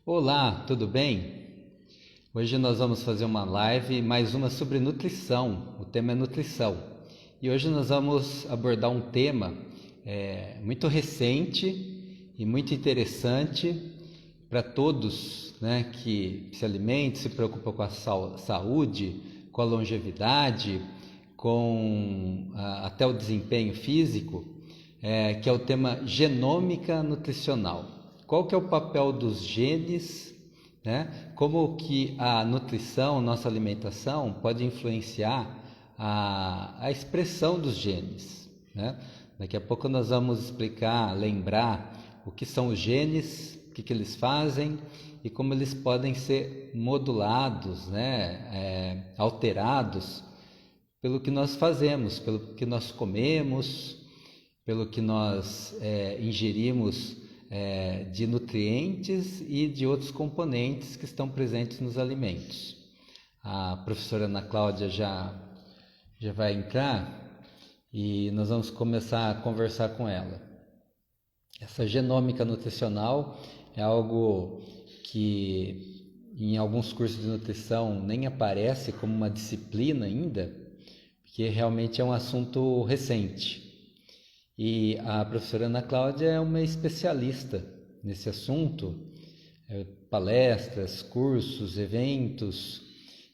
Olá, tudo bem? Hoje nós vamos fazer uma live, mais uma sobre nutrição. O tema é nutrição. E hoje nós vamos abordar um tema muito recente e muito interessante para todos, né, que se alimentam, se preocupam com a saúde, com a longevidade, com até o desempenho físico, que é o tema genômica nutricional. Qual que é o papel dos genes, né? Como que a nutrição, nossa alimentação, pode influenciar a expressão dos genes, né? Daqui a pouco nós vamos explicar, lembrar o que são os genes, o que eles fazem e como eles podem ser modulados, né? Alterados pelo que nós fazemos, pelo que nós comemos, pelo que nós ingerimos de nutrientes e de outros componentes que estão presentes nos alimentos. A professora Ana Cláudia já vai entrar e nós vamos começar a conversar com ela. Essa genômica nutricional é algo que em alguns cursos de nutrição nem aparece como uma disciplina ainda, porque realmente é um assunto recente. E a professora Ana Cláudia é uma especialista nesse assunto, palestras, cursos, eventos,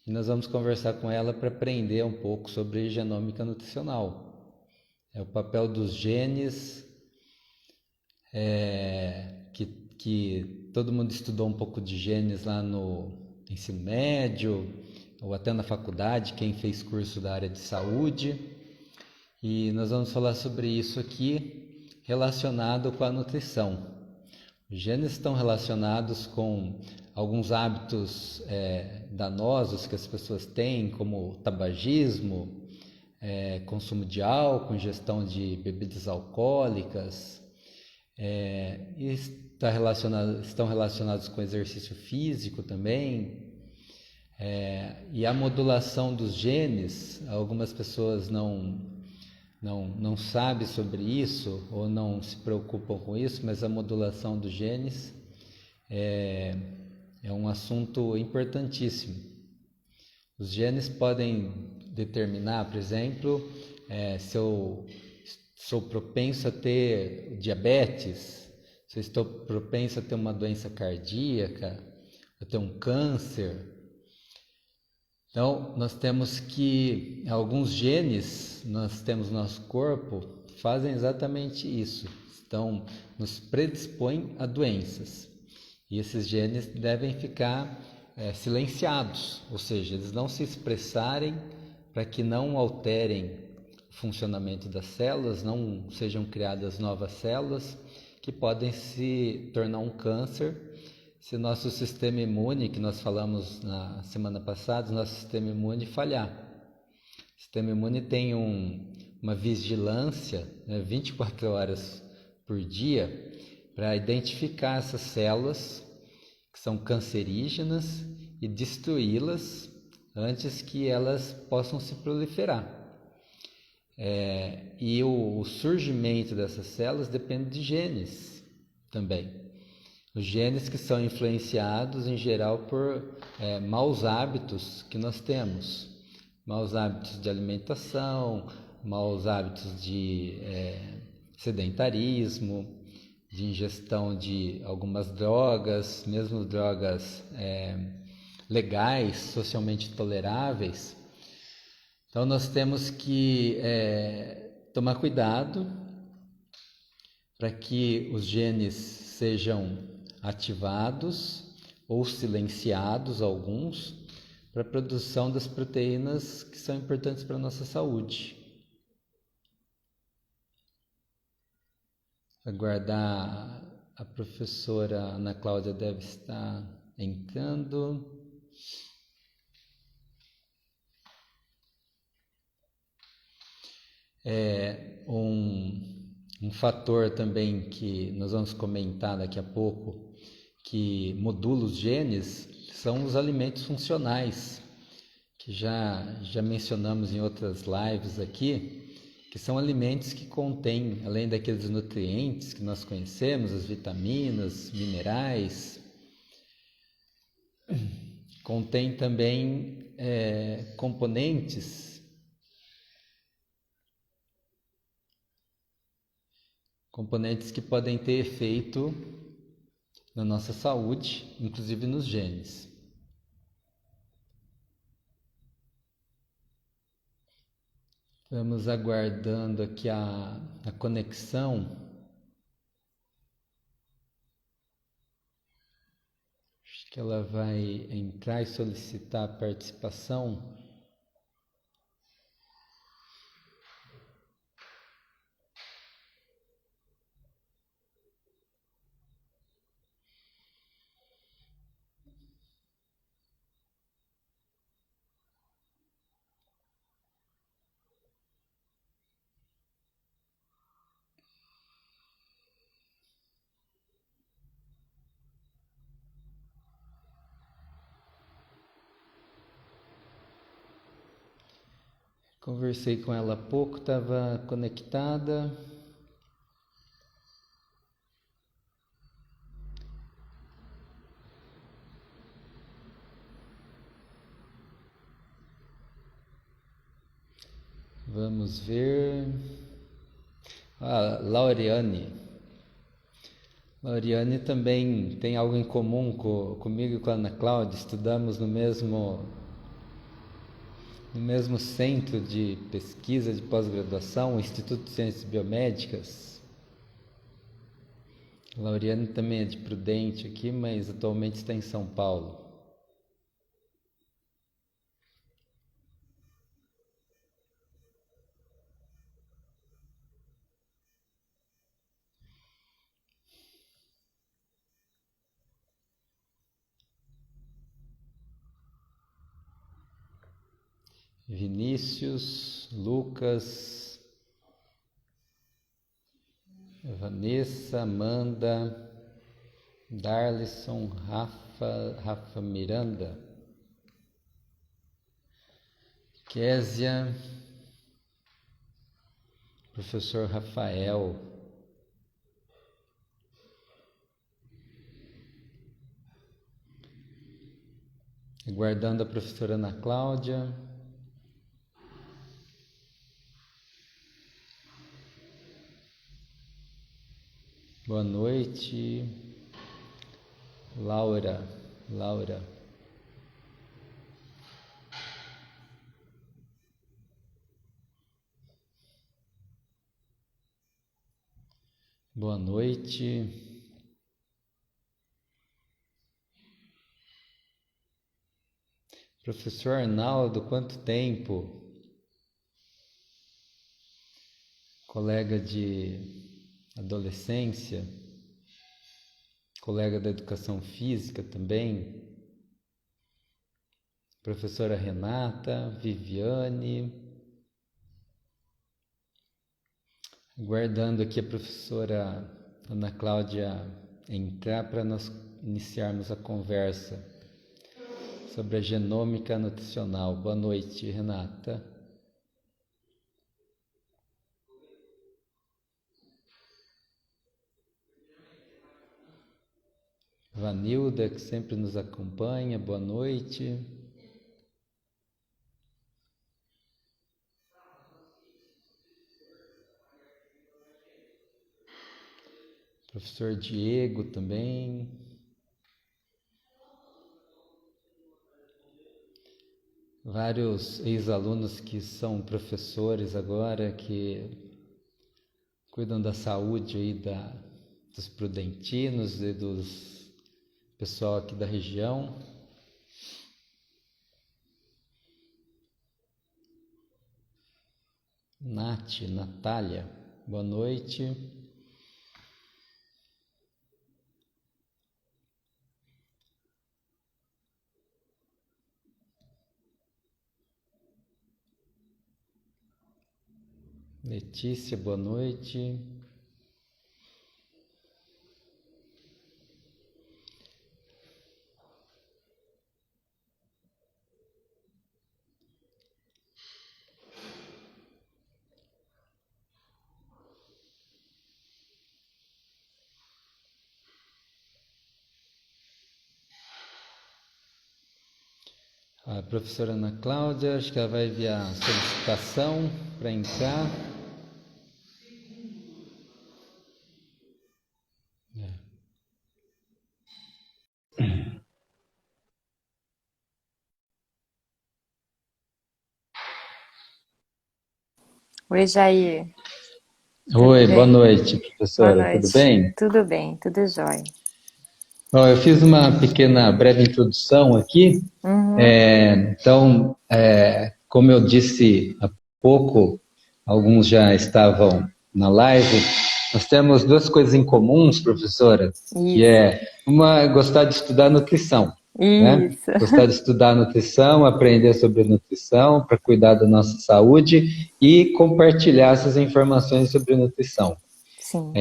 e nós vamos conversar com ela para aprender um pouco sobre genômica nutricional. É o papel dos genes, que todo mundo estudou um pouco de genes lá no ensino médio, ou até na faculdade, quem fez curso da área de saúde. E nós vamos falar sobre isso aqui relacionado com a nutrição. Os genes estão relacionados com alguns hábitos danosos que as pessoas têm, como tabagismo, consumo de álcool, ingestão de bebidas alcoólicas, e estão relacionados com exercício físico também. E a modulação dos genes, algumas pessoas não sabe sobre isso ou não se preocupam com isso, mas a modulação dos genes é um assunto importantíssimo. Os genes podem determinar, por exemplo, se eu sou propenso a ter diabetes, se eu estou propenso a ter uma doença cardíaca, a ter um câncer. Então, nós temos que alguns genes nós temos no nosso corpo fazem exatamente isso, nos predispõem a doenças. E esses genes devem ficar silenciados, ou seja, eles não se expressarem para que não alterem o funcionamento das células, não sejam criadas novas células que podem se tornar um câncer. Se o nosso sistema imune, que nós falamos na semana passada, nosso sistema imune falhar. O sistema imune tem uma vigilância 24 horas por dia para identificar essas células que são cancerígenas e destruí-las antes que elas possam se proliferar. E o surgimento dessas células depende de genes também. Os genes que são influenciados, em geral, por maus hábitos que nós temos. Maus hábitos de alimentação, maus hábitos de sedentarismo, de ingestão de algumas drogas, mesmo drogas legais, socialmente toleráveis. Então, nós temos que tomar cuidado para que os genes sejam ativados ou silenciados, alguns, para a produção das proteínas que são importantes para a nossa saúde. Aguardar a professora Ana Cláudia deve estar entrando. Um fator também que nós vamos comentar daqui a pouco, que modula os genes, são os alimentos funcionais, que já mencionamos em outras lives aqui, que são alimentos que contêm, além daqueles nutrientes que nós conhecemos, as vitaminas, minerais, contém também componentes que podem ter efeito na nossa saúde, inclusive nos genes. Vamos aguardando aqui a conexão. Acho que ela vai entrar e solicitar a participação. Conversei com ela há pouco, estava conectada. Vamos ver. Laureane. Laureane também tem algo em comum comigo e com a Ana Cláudia. Estudamos no mesmo centro de pesquisa de pós-graduação, o Instituto de Ciências Biomédicas. A Laureane também é de Prudente aqui, mas atualmente está em São Paulo. Vinícius, Lucas, Vanessa, Amanda, Darlison, Rafa Miranda, Késia, professor Rafael, aguardando a professora Ana Cláudia. Boa noite, Laura. Boa noite. Professor Arnaldo, quanto tempo? Colega de adolescência, colega da educação física também, professora Renata, Viviane, aguardando aqui a professora Ana Cláudia entrar para nós iniciarmos a conversa sobre a genômica nutricional. Boa noite, Renata. Vanilda, que sempre nos acompanha, boa noite. Professor Diego também. Vários ex-alunos que são professores agora, que cuidam da saúde aí dos prudentinos e dos pessoal aqui da região. Natália, boa noite. Letícia, boa noite. A professora Ana Cláudia, acho que ela vai enviar a solicitação para entrar. Oi, Jair. Tudo Oi, boa bem? noite, Boa professora. Tudo noite. bem? Tudo bem, tudo jóia. Bom, eu fiz uma pequena breve introdução aqui. Uhum. Então, como eu disse há pouco, alguns já estavam na live. Nós temos duas coisas em comuns, professora, que Isso, é uma gostar de estudar nutrição, né? isso. Gostar de estudar nutrição, aprender sobre nutrição para cuidar da nossa saúde e compartilhar essas informações sobre nutrição. Sim.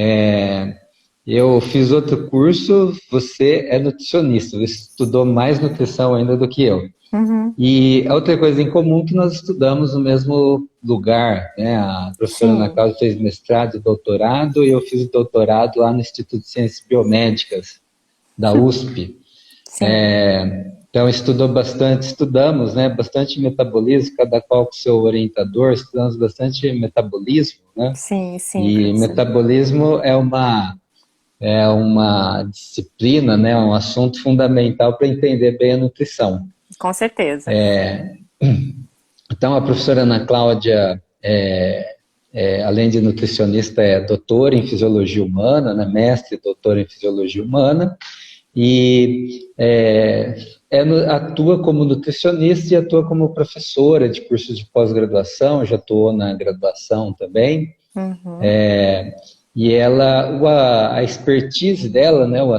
Eu fiz outro curso, você é nutricionista, você estudou mais nutrição ainda do que eu. Uhum. E a outra coisa em comum é que nós estudamos no mesmo lugar, né? A professora Ana Sim, Cláudia fez mestrado e doutorado, e eu fiz doutorado lá no Instituto de Ciências Biomédicas, da USP. sim, Então, estudou bastante, estudamos, né? Bastante metabolismo, cada qual com seu orientador, estudamos bastante metabolismo, né? sim, E professor. metabolismo é uma disciplina, né? Um assunto fundamental para entender bem a nutrição. Com certeza. Então, a professora Ana Cláudia, além de nutricionista, é doutora em fisiologia humana, né? Mestre e doutora em fisiologia humana, e atua como nutricionista e atua como professora de cursos de pós-graduação, já atuou na graduação também. Uhum. E ela, a expertise dela, né, um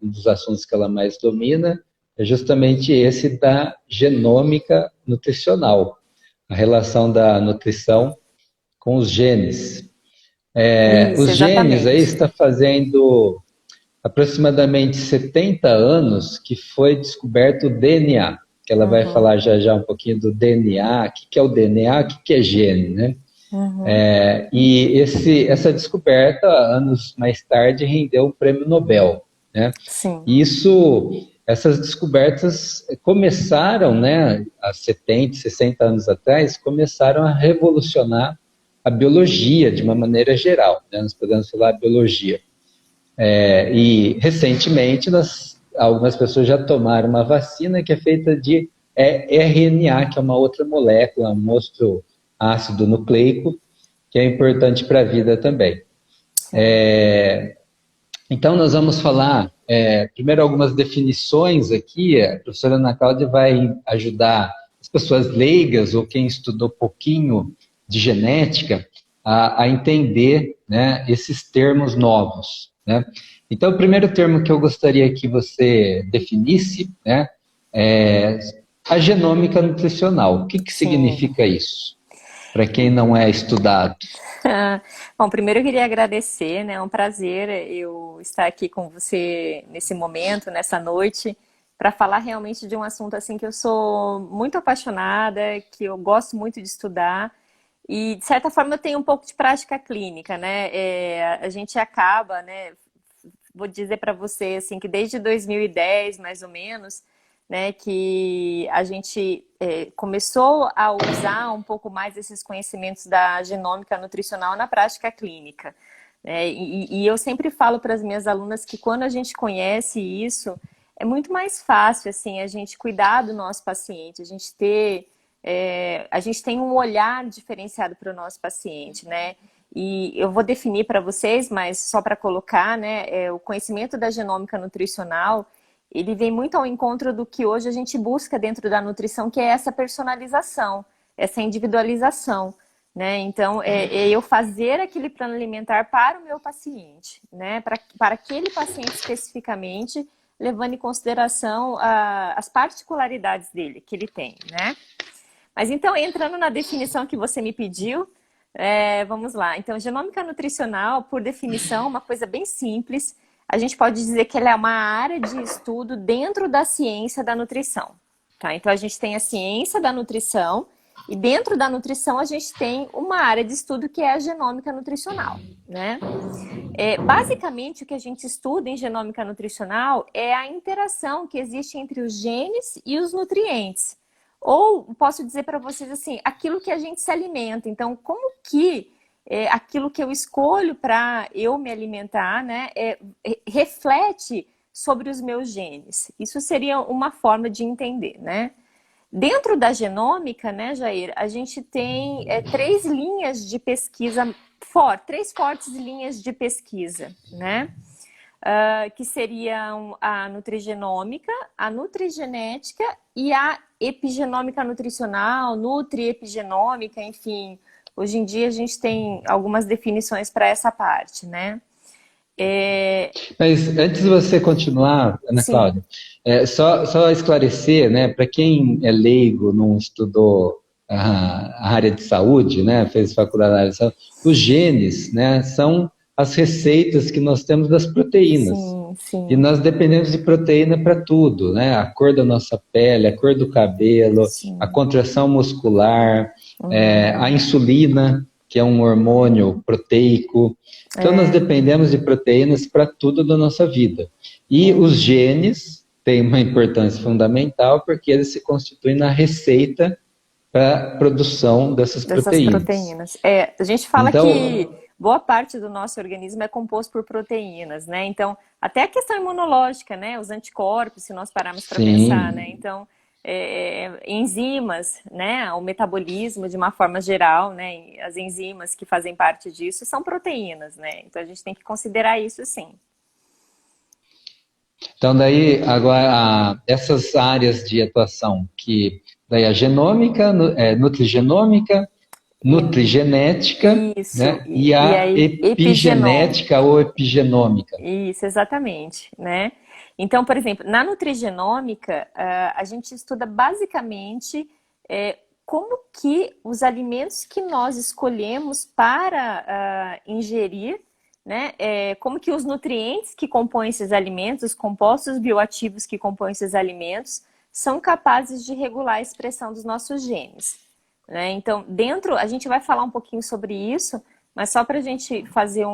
dos assuntos que ela mais domina é justamente esse da genômica nutricional, a relação da nutrição com os genes. Isso, Os genes aí exatamente. está fazendo aproximadamente 70 anos que foi descoberto o DNA, que ela vai Uhum. falar já já um pouquinho do DNA, o que é o DNA, o que é gene, né? Uhum. E essa descoberta, anos mais tarde, rendeu o Prêmio Nobel, né? Sim. E essas descobertas começaram, né, há 70, 60 anos atrás, começaram a revolucionar a biologia de uma maneira geral, né? Nós podemos falar biologia. E recentemente, algumas pessoas já tomaram uma vacina que é feita de RNA, que é uma outra molécula, um outro ácido nucleico, que é importante para a vida também. Sim. Então, nós vamos falar, primeiro, algumas definições aqui. A professora Ana Cláudia vai ajudar as pessoas leigas ou quem estudou pouquinho de genética a entender, né, esses termos novos, né? Então, o primeiro termo que eu gostaria que você definisse, né, é a genômica nutricional. O que Sim. significa isso, para quem não é estudado? Bom, primeiro eu queria agradecer, né? É um prazer eu estar aqui com você nesse momento, nessa noite, para falar realmente de um assunto assim que eu sou muito apaixonada, que eu gosto muito de estudar e de certa forma eu tenho um pouco de prática clínica, né? A gente acaba, né? Vou dizer para você assim que desde 2010, mais ou menos, né, que a gente começou a usar um pouco mais esses conhecimentos da genômica nutricional na prática clínica. Né? E eu sempre falo para as minhas alunas que quando a gente conhece isso, é muito mais fácil assim a gente cuidar do nosso paciente, a gente tem um olhar diferenciado para o nosso paciente, né? E eu vou definir para vocês, mas só para colocar, né, o conhecimento da genômica nutricional, ele vem muito ao encontro do que hoje a gente busca dentro da nutrição, que é essa personalização, essa individualização, né? Então, é eu fazer aquele plano alimentar para o meu paciente, né? Para aquele paciente especificamente, levando em consideração as particularidades dele, que ele tem, né? Mas então, entrando na definição que você me pediu, vamos lá. Então, genômica nutricional, por definição, uma coisa bem simples. A gente pode dizer que ela é uma área de estudo dentro da ciência da nutrição. Tá? Então, a gente tem a ciência da nutrição E dentro da nutrição a gente tem uma área de estudo que é a genômica nutricional, né? Basicamente o que a gente estuda em genômica nutricional é a interação que existe entre os genes e os nutrientes. Ou posso dizer para vocês assim, aquilo que a gente se alimenta. Então, como que aquilo que eu escolho para eu me alimentar, né, reflete sobre os meus genes? Isso seria uma forma de entender, né? Dentro da genômica, né, Jair, a gente tem três linhas de pesquisa três fortes linhas de pesquisa, né? Que seriam a nutrigenômica, a nutrigenética e a epigenômica nutricional, nutriepigenômica, enfim. Hoje em dia a gente tem algumas definições para essa parte, né? Mas antes de você continuar, Ana Sim. Cláudia, só esclarecer, né, para quem é leigo, não estudou a área de saúde, né, fez faculdade na área de saúde, os genes, né, são as receitas que nós temos das proteínas. Sim, sim. E nós dependemos de proteína para tudo, né? A cor da nossa pele, a cor do cabelo, Sim. a contração muscular, a insulina, que é um hormônio proteico. Então, nós dependemos de proteínas para tudo da nossa vida. E os genes têm uma importância fundamental porque eles se constituem na receita para a produção dessas proteínas. A gente fala então, que boa parte do nosso organismo é composto por proteínas, né? Então, até a questão imunológica, né? Os anticorpos, se nós pararmos para pensar, né? Então, enzimas, né? O metabolismo de uma forma geral, né? As enzimas que fazem parte disso são proteínas, né? Então, a gente tem que considerar isso, sim. Então, daí, agora, essas áreas de atuação, que daí a genômica, nutrigenômica, nutrigenética, isso, né? E a epigenética ou epigenômica. Isso, exatamente, né? Então, por exemplo, na nutrigenômica, a gente estuda basicamente como que os alimentos que nós escolhemos para ingerir, né? Como que os nutrientes que compõem esses alimentos, os compostos bioativos que compõem esses alimentos, são capazes de regular a expressão dos nossos genes. Né? Então, a gente vai falar um pouquinho sobre isso, mas só para a gente fazer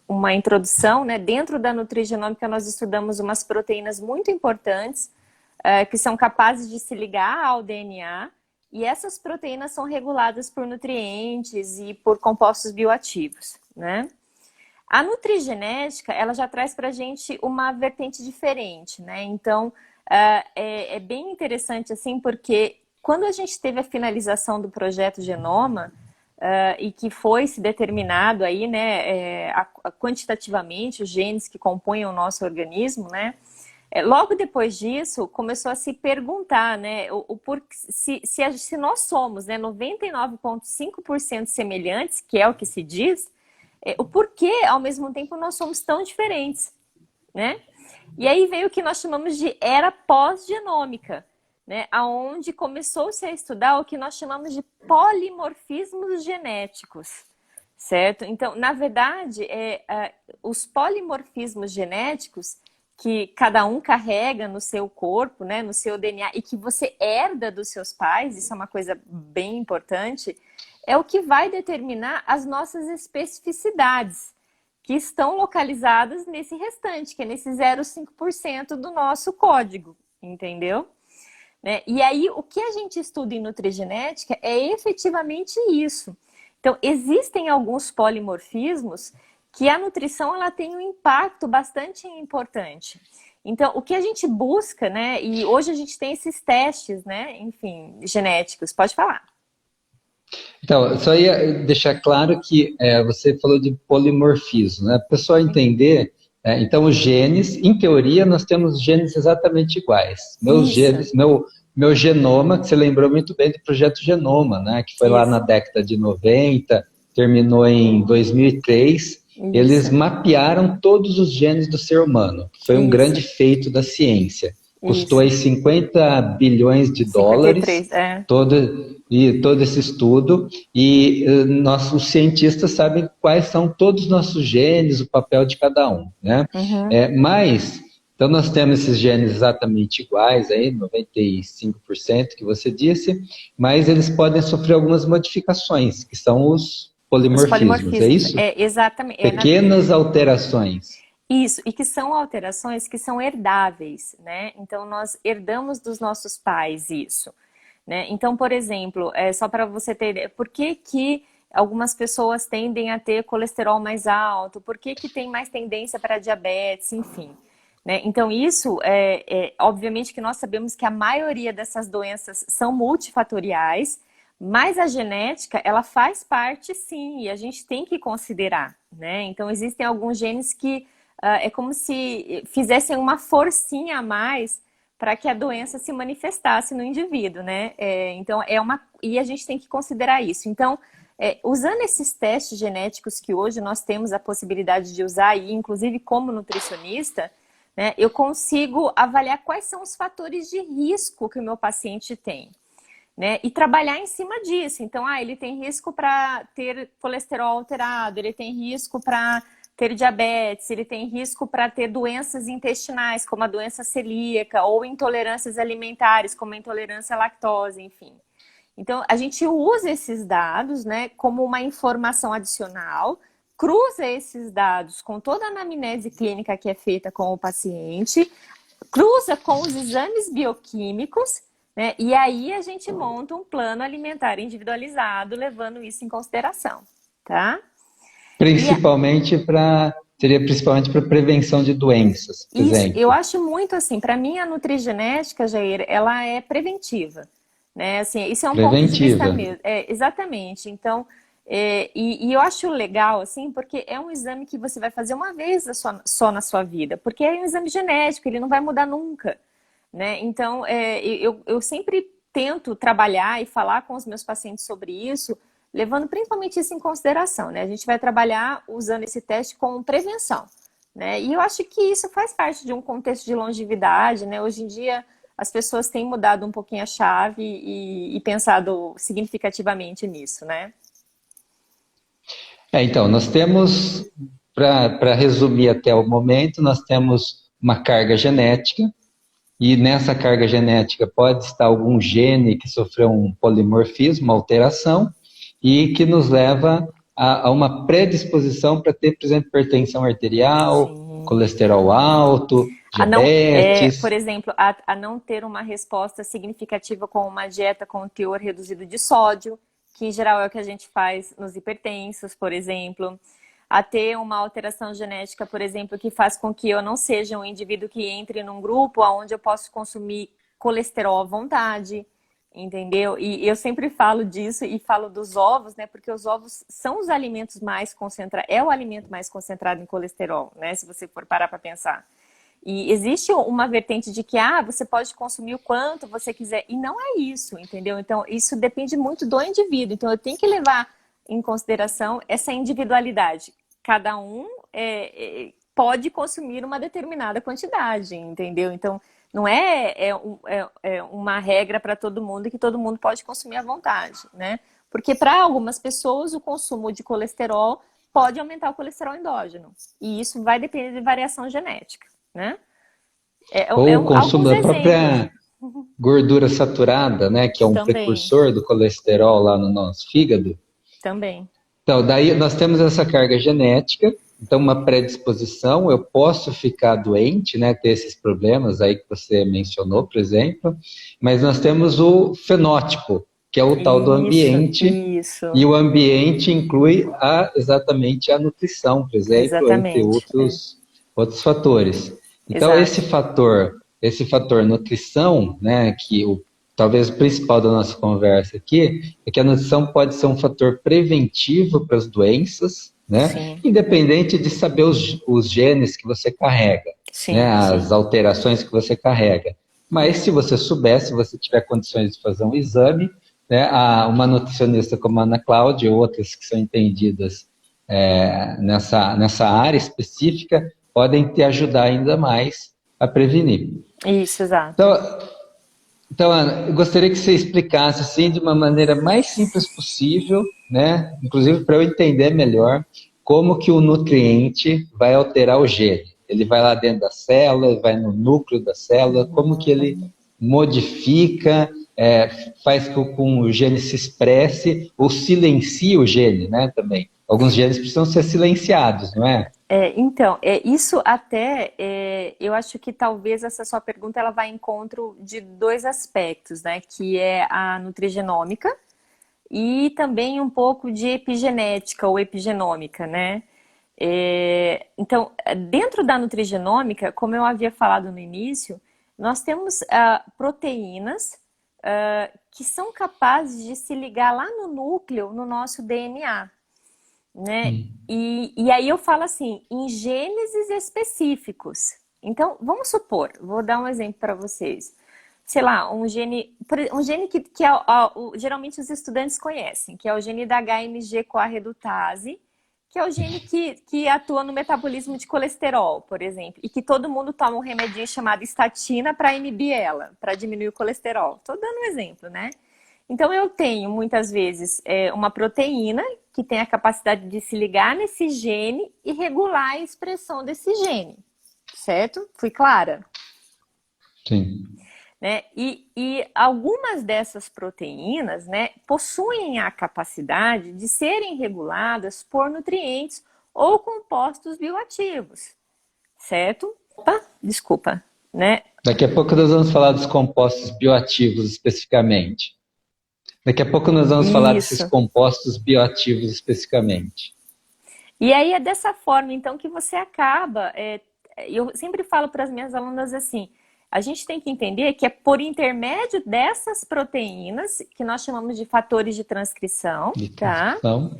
uma introdução, né? Dentro da nutrigenômica nós estudamos umas proteínas muito importantes que são capazes de se ligar ao DNA, e essas proteínas são reguladas por nutrientes e por compostos bioativos, né? A nutrigenética, ela já traz para a gente uma vertente diferente, né? Então, é bem interessante, assim, porque quando a gente teve a finalização do projeto Genoma, e que foi se determinado aí, né, quantitativamente os genes que compõem o nosso organismo, né, logo depois disso começou a se perguntar, né, se nós somos, né, 99,5% semelhantes, que é o que se diz, o porquê ao mesmo tempo nós somos tão diferentes, né? E aí veio o que nós chamamos de era pós-genômica, né, aonde começou-se a estudar o que nós chamamos de polimorfismos genéticos, certo? Então, na verdade, os polimorfismos genéticos que cada um carrega no seu corpo, né, no seu DNA, e que você herda dos seus pais, isso é uma coisa bem importante, é o que vai determinar as nossas especificidades, que estão localizadas nesse restante, que é nesse 0,5% do nosso código, entendeu? Né? E aí, o que a gente estuda em nutrigenética é efetivamente isso. Então, existem alguns polimorfismos que a nutrição ela tem um impacto bastante importante. Então, o que a gente busca, né? E hoje a gente tem esses testes, né? Enfim, genéticos. Pode falar. Então, só ia deixar claro que você falou de polimorfismo, né? Para o pessoal entender. Então, os genes, em teoria, nós temos genes exatamente iguais. Meus genes, meu genoma, que você lembrou muito bem do projeto Genoma, né? Que foi lá na década de 90, terminou em 2003. Eles mapearam todos os genes do ser humano. Foi um grande feito da ciência. Custou aí 50 bilhões de dólares, 53, todo esse estudo, e os cientistas sabem quais são todos os nossos genes, o papel de cada um, né? Mas Então, nós temos esses genes exatamente iguais, aí, 95% que você disse, mas eles podem sofrer algumas modificações, que são os Os polimorfismos, é polimorfismos, isso? exatamente. Pequenas alterações. Isso, e que são alterações que são herdáveis, né? Então, nós herdamos dos nossos pais isso, né? Então, por exemplo, só para você ter ideia, por que que algumas pessoas tendem a ter colesterol mais alto? Por que que tem mais tendência para diabetes? Enfim, né? Então, isso, obviamente que nós sabemos que a maioria dessas doenças são multifatoriais, mas a genética, ela faz parte, sim, e a gente tem que considerar, né? Então, existem alguns genes que é como se fizessem uma forcinha a mais para que a doença se manifestasse no indivíduo, né? Então, e a gente tem que considerar isso. Então, usando esses testes genéticos que hoje nós temos a possibilidade de usar, e inclusive como nutricionista, né, eu consigo avaliar quais são os fatores de risco que o meu paciente tem, né? E trabalhar em cima disso. Então, ele tem risco para ter colesterol alterado, ele tem risco para ter diabetes, ele tem risco para ter doenças intestinais, como a doença celíaca, ou intolerâncias alimentares, como a intolerância à lactose, enfim. Então, a gente usa esses dados, né, como uma informação adicional, cruza esses dados com toda a anamnese clínica que é feita com o paciente, cruza com os exames bioquímicos, né, e aí a gente monta um plano alimentar individualizado, levando isso em consideração, tá? Seria principalmente para prevenção de doenças, por Isso, exemplo. eu acho muito assim, para mim a nutrigenética, Jair, ela é preventiva, né? Assim, isso é um ponto de vista mesmo. Exatamente. Então, e eu acho legal, assim, porque é um exame que você vai fazer uma vez só na sua vida, porque é um exame genético, ele não vai mudar nunca, né? Então, eu sempre tento trabalhar e falar com os meus pacientes sobre isso, levando principalmente isso em consideração, né? A gente vai trabalhar usando esse teste com prevenção, né? E eu acho que isso faz parte de um contexto de longevidade, né? Hoje em dia, as pessoas têm mudado um pouquinho a chave e pensado significativamente nisso, né? Então, nós temos, para resumir até o momento, nós temos uma carga genética, e nessa carga genética pode estar algum gene que sofreu um polimorfismo, uma alteração, e que nos leva a uma predisposição para ter, por exemplo, hipertensão arterial, sim, colesterol alto, diabetes. Por exemplo, a não ter uma resposta significativa com uma dieta com teor reduzido de sódio, que em geral é o que a gente faz nos hipertensos, por exemplo. A ter uma alteração genética, por exemplo, que faz com que eu não seja um indivíduo que entre num grupo onde eu posso consumir colesterol à vontade, entendeu? E eu sempre falo disso e falo dos ovos, né? Porque os ovos são os alimentos mais concentrados, é o alimento mais concentrado em colesterol, né? Se você for parar para pensar. E existe uma vertente de que, você pode consumir o quanto você quiser, e não é isso, entendeu? Então, isso depende muito do indivíduo. Então, eu tenho que levar em consideração essa individualidade. Cada um pode consumir uma determinada quantidade, entendeu? Então, não é uma regra para todo mundo que todo mundo pode consumir à vontade, né? Porque para algumas pessoas o consumo de colesterol pode aumentar o colesterol endógeno. E isso vai depender de variação genética, né? Ou o consumo da própria gordura saturada, né? Que é um precursor do colesterol lá no nosso fígado. Também. Então, daí nós temos essa carga genética. Então, uma predisposição, eu posso ficar doente, né, ter esses problemas aí que você mencionou, por exemplo, mas nós temos o fenótipo, que é o tal do ambiente, e o ambiente inclui exatamente a nutrição, por exemplo, entre outros fatores. Então, esse fator nutrição, né, que talvez o principal da nossa conversa aqui, é que a nutrição pode ser um fator preventivo para as doenças, né? Independente de saber os genes que você carrega, né? As alterações que você carrega. Mas se você souber, se você tiver condições de fazer um exame, né? Uma nutricionista como a Ana Cláudia e outras que são entendidas nessa área específica, podem te ajudar ainda mais a prevenir. Isso, exato. Então, Ana, eu gostaria que você explicasse assim, de uma maneira mais simples possível, né? Inclusive para eu entender melhor como que o nutriente vai alterar o gene. Ele vai lá dentro da célula, vai no núcleo da célula, como que ele modifica, faz com o gene se expresse ou silencia o gene, né, também. Alguns genes precisam ser silenciados, não é? Então, isso até, eu acho que talvez essa sua pergunta ela vai em encontro de dois aspectos, né? Que é a nutrigenômica e também um pouco de epigenética ou epigenômica, né? Então, dentro da nutrigenômica, como eu havia falado no início, nós temos proteínas que são capazes de se ligar lá no núcleo, no nosso DNA, né? E aí eu falo assim, em gêneses específicos. Então, vamos supor, vou dar um exemplo para vocês. Sei lá, um gene que geralmente os estudantes conhecem, que é o gene da HMG-CoA redutase, que é o gene que atua no metabolismo de colesterol, por exemplo, e que todo mundo toma um remedinho chamado estatina para inibir ela, para diminuir o colesterol. Estou dando um exemplo, né? Então, eu tenho, muitas vezes, uma proteína que tem a capacidade de se ligar nesse gene e regular a expressão desse gene, certo? Fui clara? Sim. Né? E algumas dessas proteínas, né, possuem a capacidade de serem reguladas por nutrientes ou compostos bioativos, certo? Opa, desculpa, né? Daqui a pouco nós vamos falar dos compostos bioativos especificamente. Daqui a pouco nós vamos falar desses Isso. compostos bioativos especificamente. E aí é dessa forma, então, que você acaba. Eu sempre falo para as minhas alunas assim: a gente tem que entender que é por intermédio dessas proteínas, que nós chamamos de fatores de transcrição, De tá? transcrição.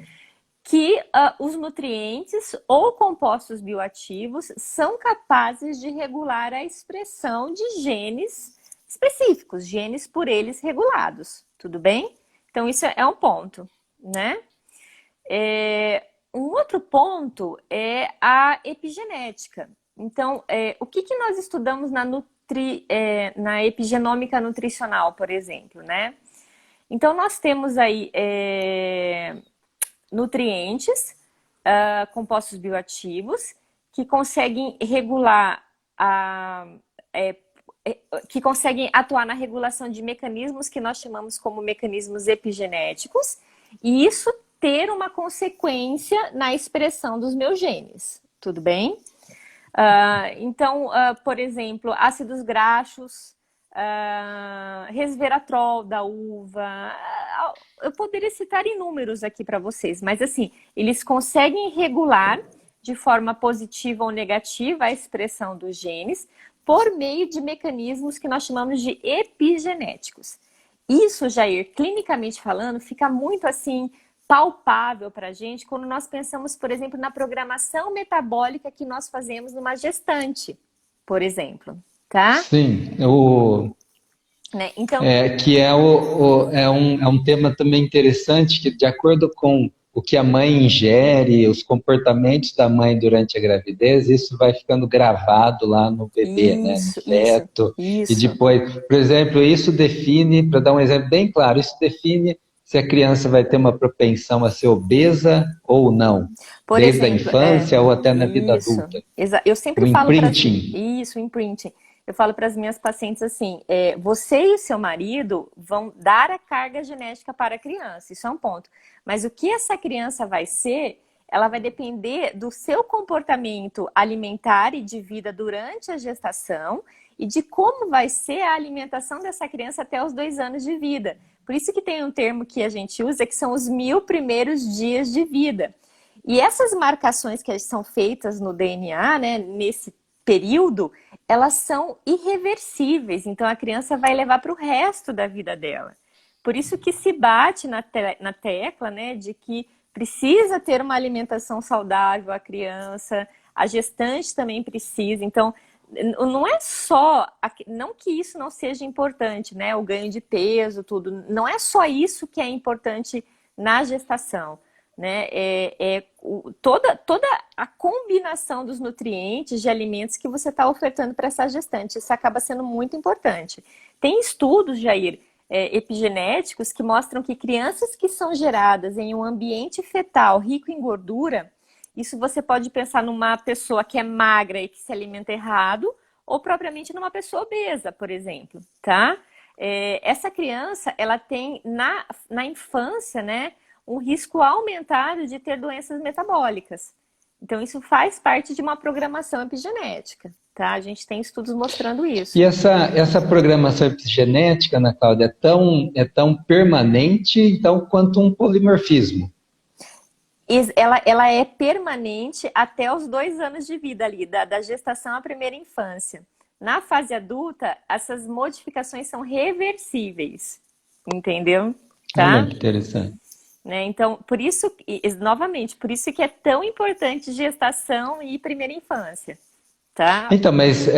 Que os nutrientes ou compostos bioativos são capazes de regular a expressão de genes específicos, genes por eles regulados, tudo bem? Então, isso é um ponto, né? Um outro ponto é a epigenética. Então, o que nós estudamos na epigenômica nutricional, por exemplo, né? Então, nós temos aí nutrientes, compostos bioativos, que conseguem regular que conseguem atuar na regulação de mecanismos que nós chamamos como mecanismos epigenéticos, e isso ter uma consequência na expressão dos meus genes, tudo bem? Então, por exemplo, ácidos graxos, resveratrol da uva, eu poderia citar inúmeros aqui para vocês, mas assim, eles conseguem regular de forma positiva ou negativa a expressão dos genes por meio de mecanismos que nós chamamos de epigenéticos. Isso, Jair, clinicamente falando, fica muito assim palpável para a gente quando nós pensamos, por exemplo, na programação metabólica que nós fazemos numa gestante, por exemplo, tá? Sim, Né? Então, que é um tema também interessante, que de acordo com o que a mãe ingere, os comportamentos da mãe durante a gravidez, isso vai ficando gravado lá no bebê, né, no feto. E isso. depois, por exemplo, isso define, para dar um exemplo bem claro, isso define se a criança vai ter uma propensão a ser obesa ou não, Por desde a exemplo, infância ou até na vida isso. adulta. Eu O sempre falo imprinting. isso, o imprinting. Eu falo para as minhas pacientes assim, você e o seu marido vão dar a carga genética para a criança, isso é um ponto. Mas o que essa criança vai ser, ela vai depender do seu comportamento alimentar e de vida durante a gestação e de como vai ser a alimentação dessa criança até os 2 anos de vida. Por isso que tem um termo que a gente usa que são os 1000 primeiros dias de vida. E essas marcações que são feitas no DNA, né, nesse período, elas são irreversíveis. Então, a criança vai levar para o resto da vida dela. Por isso que se bate na tecla, né, de que precisa ter uma alimentação saudável a criança, a gestante também precisa. Então, não é só, não que isso não seja importante, né, o ganho de peso, tudo, não é só isso que é importante na gestação. Né? Toda a combinação dos nutrientes de alimentos que você está ofertando para essa gestante. Isso acaba sendo muito importante. Tem estudos, Jair, epigenéticos que mostram que crianças que são geradas em um ambiente fetal rico em gordura, Isso você pode pensar numa pessoa que é magra e que se alimenta errado, ou propriamente numa pessoa obesa, por exemplo, tá? Essa criança, ela tem na infância, né, um risco aumentado de ter doenças metabólicas. Então, isso faz parte de uma programação epigenética, tá? A gente tem estudos mostrando E isso. essa programação epigenética, Ana Cláudia, é tão permanente, então, quanto um polimorfismo. Ela é permanente até os 2 anos de vida ali, da gestação à primeira infância. Na fase adulta, essas modificações são reversíveis, entendeu? Olha Tá? que interessante. Né? Então, por isso, novamente, por isso que é tão importante gestação e primeira infância, tá? Então, mas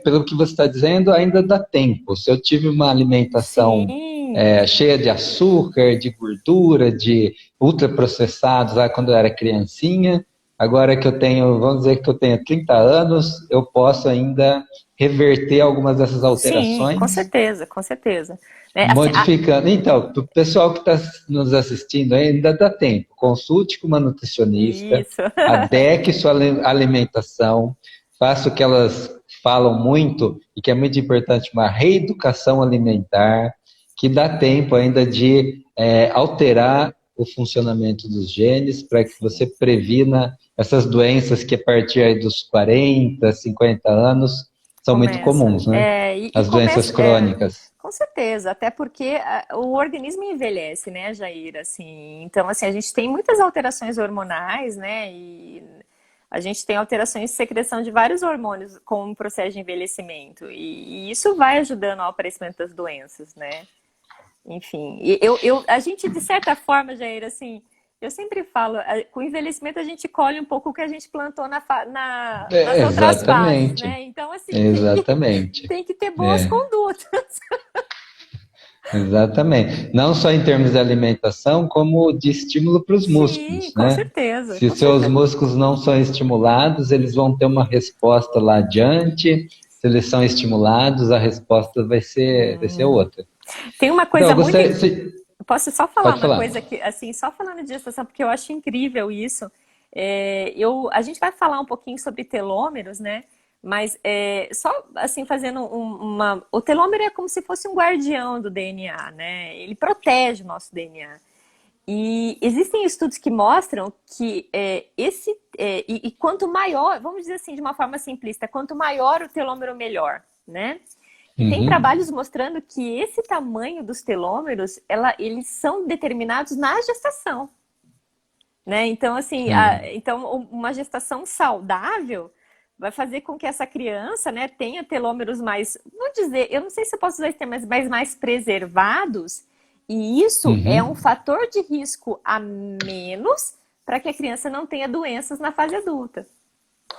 pelo que você está dizendo, ainda dá tempo. Se eu tive uma alimentação Sim, cheia de açúcar, de gordura, de ultraprocessados lá quando eu era criancinha, agora que eu tenho, vamos dizer que eu tenho 30 anos, eu posso ainda reverter algumas dessas sim, com alterações, certeza, com certeza. Né? Assim, modificando. Então, para o pessoal que está nos assistindo ainda dá tempo. Consulte com uma nutricionista, isso. adeque sua alimentação, faça o que elas falam muito e que é muito importante, uma reeducação alimentar, que dá tempo ainda de alterar o funcionamento dos genes para que você previna essas doenças que a partir aí dos 40, 50 anos são muito Começa. comuns, né? E As doenças começa, crônicas. com certeza, até porque o organismo envelhece, né, Jair? Assim, então, assim, a gente tem muitas alterações hormonais, né? E a gente tem alterações de secreção de vários hormônios com o processo de envelhecimento. E isso vai ajudando ao aparecimento das doenças, né? Enfim, a gente, de certa forma, Jair, assim, eu sempre falo, com o envelhecimento a gente colhe um pouco o que a gente plantou nas outras fases, Exatamente, né? Então, assim, exatamente. tem que ter boas É, condutas. exatamente. Não só em termos de alimentação, como de estímulo para os Sim, músculos, com né? certeza, Se com os seus certeza. músculos não são estimulados, eles vão ter uma resposta lá adiante. Se eles são estimulados, a resposta vai ser outra. Tem uma Então, coisa eu muito. gostaria. Posso só falar Pode uma falar. coisa que, assim, só falando de gestação, porque eu acho incrível isso. A gente vai falar um pouquinho sobre telômeros, né? Mas só assim fazendo o telômero é como se fosse um guardião do DNA, né? Ele protege o nosso DNA. E existem estudos que mostram que e quanto maior, vamos dizer assim de uma forma simplista, quanto maior o telômero, melhor, né? E tem Uhum, trabalhos mostrando que esse tamanho dos telômeros, eles são determinados na gestação, né? Então, assim, sim. então uma gestação saudável vai fazer com que essa criança, né, tenha telômeros mais, vou dizer, eu não sei se eu posso usar esse termo, mas mais preservados, e isso é um Uhum. fator de risco a menos para que a criança não tenha doenças na fase adulta,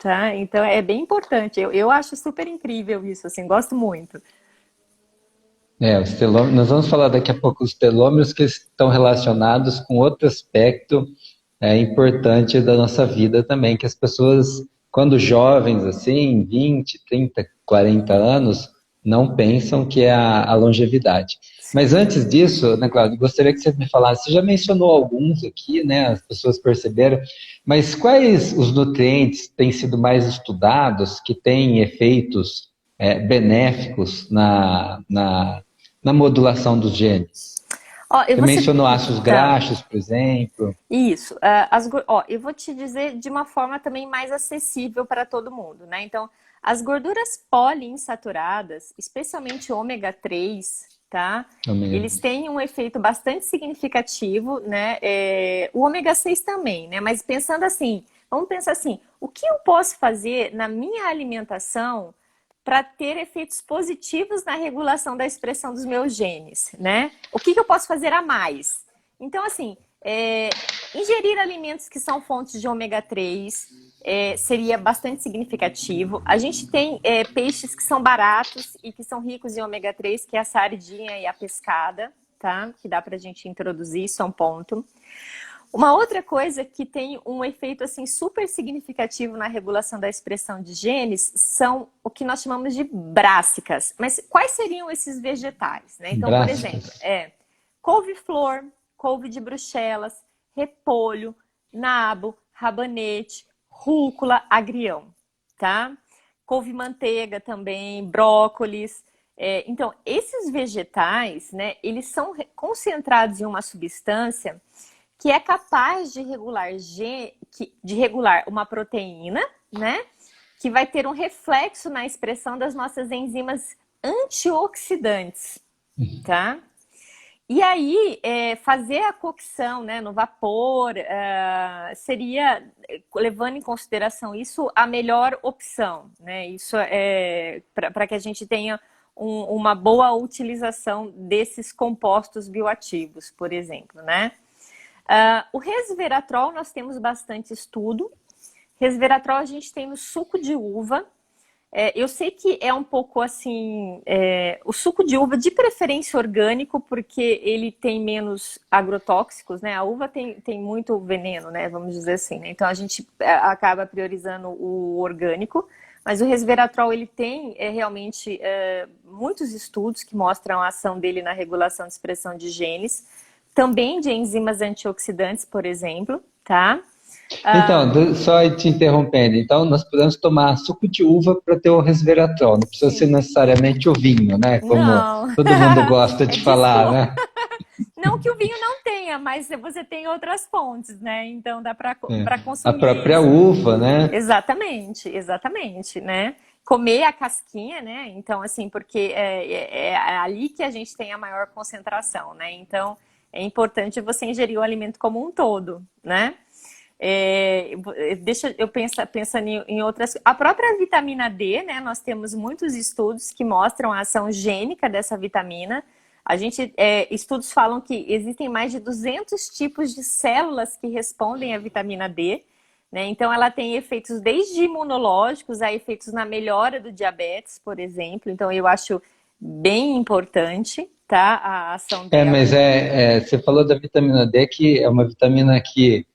tá? Então é bem importante. Eu acho super incrível isso, assim, gosto muito. Os telômeros, nós vamos falar daqui a pouco os telômeros que estão relacionados com outro aspecto importante da nossa vida também, que as pessoas, quando jovens, assim, 20, 30, 40 anos, não pensam que é a longevidade. Mas Sim. antes disso, né, Cláudio, gostaria que você me falasse, você já mencionou alguns aqui, né, as pessoas perceberam, mas quais os nutrientes têm sido mais estudados, que têm efeitos benéficos na modulação dos genes? Ó, Você mencionou ácidos tá. graxos, por exemplo. Isso. Eu vou te dizer de uma forma também mais acessível para todo mundo, né? Então, as gorduras poliinsaturadas, especialmente ômega 3, tá? Ômega. Eles têm um efeito bastante significativo, né? O ômega 6 também, né? Mas pensando assim, vamos pensar assim, o que eu posso fazer na minha alimentação para ter efeitos positivos na regulação da expressão dos meus genes, né? O que eu posso fazer a mais? Então, assim, ingerir alimentos que são fontes de ômega 3 seria bastante significativo. A gente tem peixes que são baratos e que são ricos em ômega 3, que é a sardinha e a pescada, tá? Que dá pra gente introduzir, isso é um ponto. Uma outra coisa que tem um efeito assim super significativo na regulação da expressão de genes são o que nós chamamos de brássicas. Mas quais seriam esses vegetais, né? Então, por exemplo, Brássicas. couve-flor, couve de Bruxelas, repolho, nabo, rabanete, rúcula, agrião, tá? Couve-manteiga também, brócolis. Então, esses vegetais, né, eles são concentrados em uma substância que é capaz de regular uma proteína, né, que vai ter um reflexo na expressão das nossas enzimas antioxidantes, tá? E aí, fazer a cocção, né, no vapor, seria, levando em consideração isso, a melhor opção, né? Isso é para que a gente tenha uma boa utilização desses compostos bioativos, por exemplo, né? O resveratrol, nós temos bastante estudo. Resveratrol a gente tem no suco de uva. Eu sei que é um pouco assim, o suco de uva de preferência orgânico, porque ele tem menos agrotóxicos, né? A uva tem muito veneno, né? Vamos dizer assim, né? Então a gente acaba priorizando o orgânico, mas o resveratrol ele tem realmente muitos estudos que mostram a ação dele na regulação de expressão de genes, também de enzimas antioxidantes, por exemplo, tá? Então, só te interrompendo, então nós podemos tomar suco de uva para ter o resveratrol, não precisa ser Sim. necessariamente o vinho, né? Como Não, todo mundo gosta de falar, desculpa. né? Não que o vinho não tenha, mas você tem outras fontes, né? Então dá para É. A consumir própria isso. uva, né? Exatamente, exatamente, né? Comer a casquinha, né? Então, assim, porque é ali que a gente tem a maior concentração, né? Então, é importante você ingerir o alimento como um todo, né? Deixa eu pensando em outras. A própria vitamina D, né? Nós temos muitos estudos que mostram a ação gênica dessa vitamina. Estudos falam que existem mais de 200 tipos de células que respondem à vitamina D, né? Então, ela tem efeitos desde imunológicos a efeitos na melhora do diabetes, por exemplo. Então, eu acho bem importante, tá? A ação dela. Mas você falou da vitamina D, que é uma vitamina que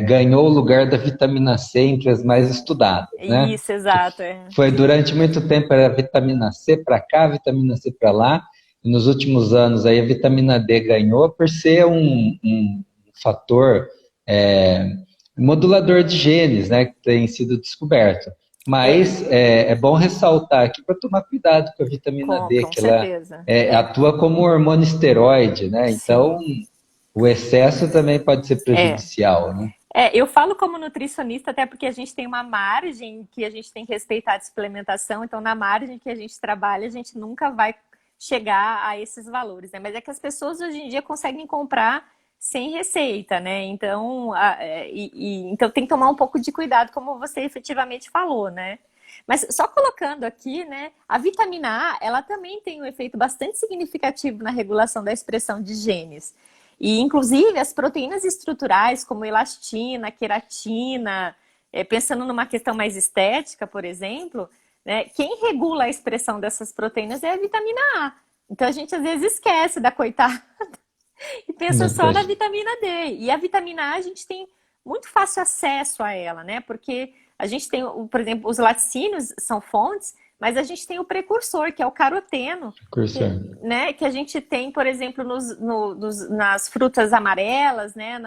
ganhou o lugar da vitamina C entre as mais estudadas, né? Isso, Que exato. foi durante muito tempo era vitamina C para cá, vitamina C para lá, e nos últimos anos aí a vitamina D ganhou por ser um fator é, modulador de genes, né, que tem sido descoberto. Mas é bom ressaltar aqui para tomar cuidado com a vitamina D, Com que ela certeza. atua como um hormônio esteroide, né? Então, Sim. o excesso também pode ser É. prejudicial, né? Eu falo como nutricionista até porque a gente tem uma margem que a gente tem que respeitar de suplementação, então na margem que a gente trabalha, a gente nunca vai chegar a esses valores, né? Mas é que as pessoas hoje em dia conseguem comprar sem receita, né? Então, então tem que tomar um pouco de cuidado, como você efetivamente falou, né? Mas só colocando aqui, né? A vitamina A, ela também tem um efeito bastante significativo na regulação da expressão de genes. E, inclusive, as proteínas estruturais, como elastina, queratina, pensando numa questão mais estética, por exemplo, né, quem regula a expressão dessas proteínas é a vitamina A. Então, a gente às vezes esquece da coitada e pensa só na vitamina D. E a vitamina A, a gente tem muito fácil acesso a ela, né? Porque a gente tem, por exemplo, os laticínios são fontes, mas a gente tem o precursor, que é o caroteno, né, que a gente tem, por exemplo, nas frutas amarelas, né,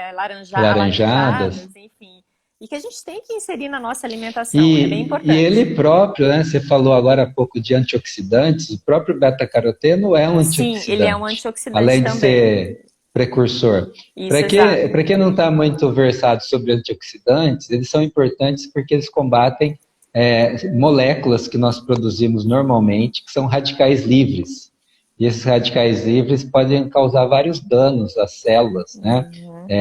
alaranjadas, enfim. E que a gente tem que inserir na nossa alimentação, é bem importante. E ele próprio, né, você falou agora há pouco de antioxidantes, o próprio beta-caroteno é um antioxidante. Sim, ele é um antioxidante além de também. ser precursor. Para quem não está muito versado sobre antioxidantes, eles são importantes porque eles combatem moléculas que nós produzimos normalmente, que são radicais livres. E esses radicais livres podem causar vários danos às células, né?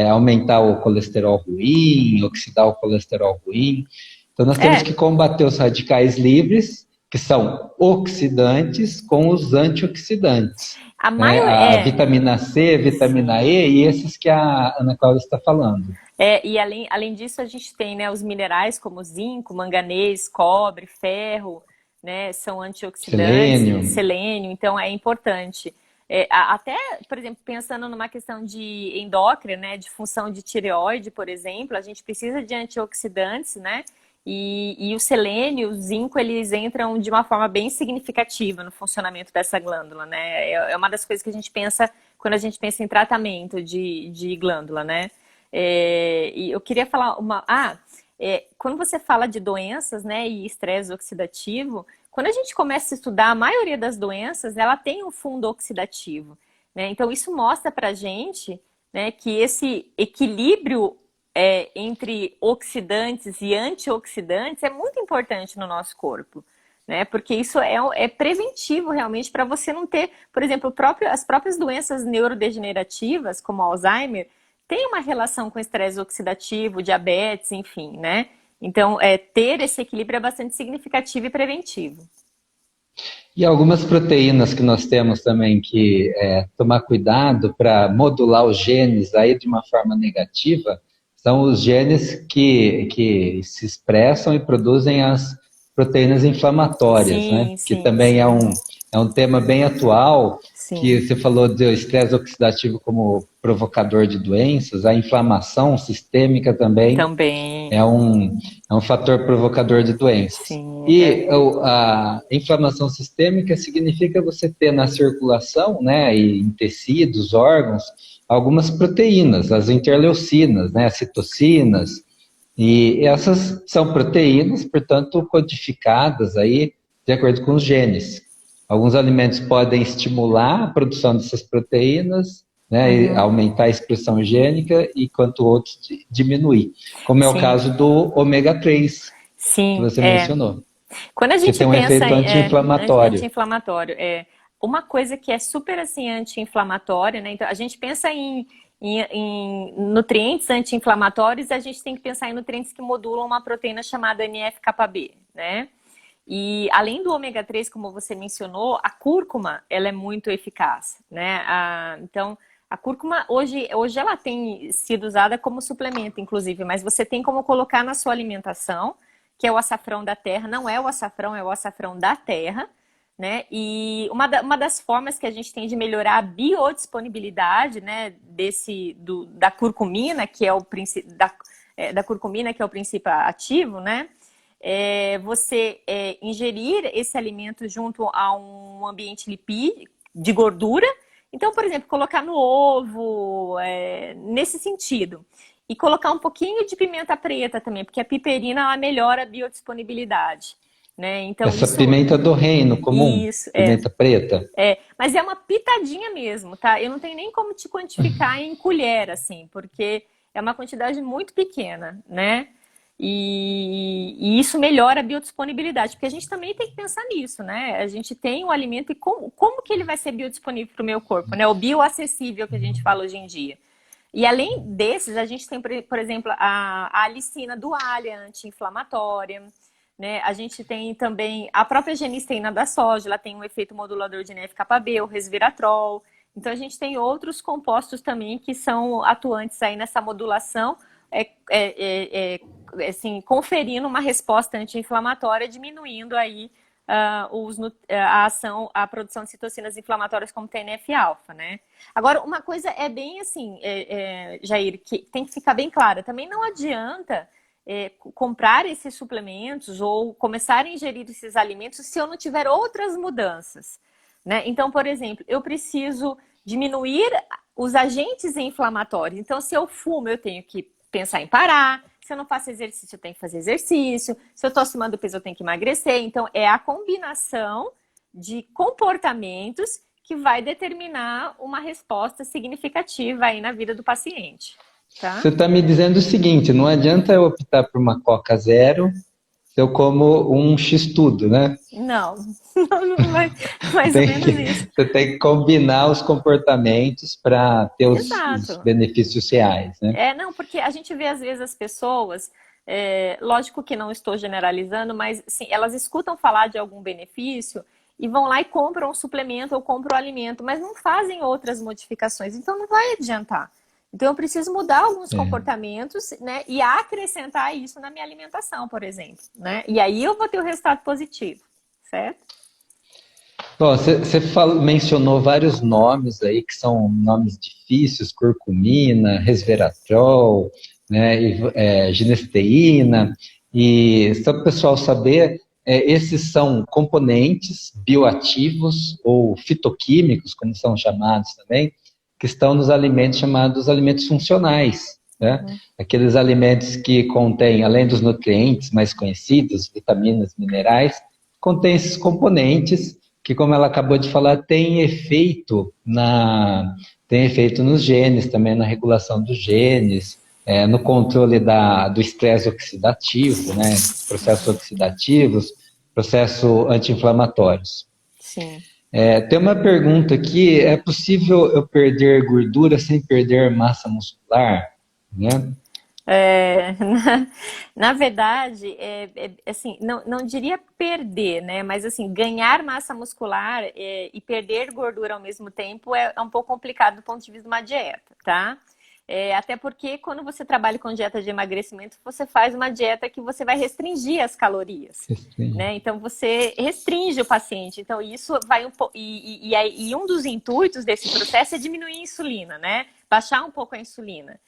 Aumentar o colesterol ruim, oxidar o colesterol ruim. Então, nós temos que combater os radicais livres, que são oxidantes, com os antioxidantes. A vitamina C, vitamina E e esses que a Ana Cláudia está falando. E além disso, a gente tem, né, os minerais como zinco, manganês, cobre, ferro, né, são antioxidantes, selênio, então é importante. Até, por exemplo, pensando numa questão de endócrina, né, de função de tireoide, por exemplo, a gente precisa de antioxidantes, né, e o selênio, o zinco, eles entram de uma forma bem significativa no funcionamento dessa glândula, né, é uma das coisas que a gente pensa quando a gente pensa em tratamento de glândula, né. E eu queria falar quando você fala de doenças, né, e estresse oxidativo, quando a gente começa a estudar, a maioria das doenças, ela tem um fundo oxidativo, né? Então, isso mostra pra gente, né, que esse equilíbrio entre oxidantes e antioxidantes é muito importante no nosso corpo, né? Porque isso é preventivo realmente para você não ter, por exemplo, as próprias doenças neurodegenerativas, como Alzheimer, tem uma relação com estresse oxidativo, diabetes, enfim, né? Então, ter esse equilíbrio é bastante significativo e preventivo. E algumas proteínas que nós temos também que tomar cuidado para modular os genes aí de uma forma negativa, são os genes que se expressam e produzem as proteínas inflamatórias, né? Sim, Que sim, também sim, é um tema bem atual, que sim. você falou do estresse oxidativo como provocador de doenças, a inflamação sistêmica também Também, é um fator provocador de doenças. sim, E a inflamação sistêmica significa você ter na circulação, né, e em tecidos, órgãos, algumas proteínas, as interleucinas, né, as citocinas, e essas são proteínas, portanto, codificadas aí de acordo com os genes. Alguns alimentos podem estimular a produção dessas proteínas, né, e uhum, aumentar a expressão gênica, enquanto outros diminuir. Como é o sim, caso do ômega 3, que sim, você mencionou, Quando a que gente tem um pensa efeito em anti-inflamatório. anti-inflamatório, uma coisa que é super assim anti-inflamatória, né? Então a gente pensa em nutrientes anti-inflamatórios, a gente tem que pensar em nutrientes que modulam uma proteína chamada NF-κB, né? E além do ômega 3, como você mencionou, a cúrcuma, ela é muito eficaz, né? Então, a cúrcuma hoje ela tem sido usada como suplemento, inclusive, mas você tem como colocar na sua alimentação, que é o açafrão da terra, não é o açafrão, é o açafrão da terra, né? E uma das formas que a gente tem de melhorar a biodisponibilidade, né, da curcumina, que é o princípio da curcumina, que é o princípio ativo, né? Você ingerir esse alimento junto a um ambiente lipídico de gordura. Então, por exemplo, colocar no ovo, nesse sentido. E colocar um pouquinho de pimenta preta também, porque a piperina ela melhora a biodisponibilidade, né? Então, Essa pimenta do reino comum, isso pimenta preta. mas é uma pitadinha mesmo, tá? Eu não tenho nem como te quantificar em colher, assim, porque é uma quantidade muito pequena, né? E isso melhora a biodisponibilidade, porque a gente também tem que pensar nisso, né? A gente tem o alimento e como que ele vai ser biodisponível para o meu corpo, né? O bioacessível que a gente fala hoje em dia. E além desses, a gente tem, por exemplo, a alicina do alho, anti-inflamatória, né? A gente tem também a própria genisteína da soja, ela tem um efeito modulador de NF-κB, o resveratrol. Então a gente tem outros compostos também que são atuantes aí nessa modulação, assim, conferindo uma resposta anti-inflamatória, diminuindo aí a ação, a produção de citocinas inflamatórias como TNF-alfa, né? Agora, uma coisa é bem assim, Jair, que tem que ficar bem clara. Também não adianta comprar esses suplementos ou começar a ingerir esses alimentos se eu não tiver outras mudanças, né? Então, por exemplo, eu preciso diminuir os agentes inflamatórios. Então, se eu fumo, eu tenho que pensar em parar. Se eu não faço exercício, eu tenho que fazer exercício. Se eu estou acima do peso, eu tenho que emagrecer. Então, é a combinação de comportamentos que vai determinar uma resposta significativa aí na vida do paciente, tá? Você está me dizendo o seguinte, não adianta eu optar por uma Coca Zero se eu como um X-tudo, né? Não, mais ou menos isso. Você tem que combinar os comportamentos para ter os Exato. benefícios reais, né? Não, porque a gente vê às vezes as pessoas, lógico que não estou generalizando, mas sim, elas escutam falar de algum benefício e vão lá e compram um suplemento ou compram o alimento, mas não fazem outras modificações, então não vai adiantar. Então eu preciso mudar alguns É. comportamentos, né, e acrescentar isso na minha alimentação, por exemplo, né? E aí eu vou ter o resultado positivo, certo? Bom, você mencionou vários nomes aí que são nomes difíceis, curcumina, resveratrol, né, genisteína, e só para o pessoal saber, esses são componentes bioativos ou fitoquímicos, como são chamados também, que estão nos alimentos chamados alimentos funcionais. né? Aqueles alimentos que contêm, além dos nutrientes mais conhecidos, vitaminas, minerais, contém esses componentes que, como ela acabou de falar, tem efeito nos genes, também na regulação dos genes, no controle do estresse oxidativo, né? Processos oxidativos, processos anti-inflamatórios. Sim. Tem uma pergunta aqui: é possível eu perder gordura sem perder massa muscular? Né? Na verdade, assim, não diria perder, né? Mas assim, ganhar massa muscular e perder gordura ao mesmo tempo é um pouco complicado do ponto de vista de uma dieta, tá? Até porque quando você trabalha com dieta de emagrecimento, você faz uma dieta que você vai restringir as calorias, Sim. né? Então você restringe o paciente. Então isso vai um pouco. E um dos intuitos desse processo é diminuir a insulina, né? Baixar um pouco a insulina.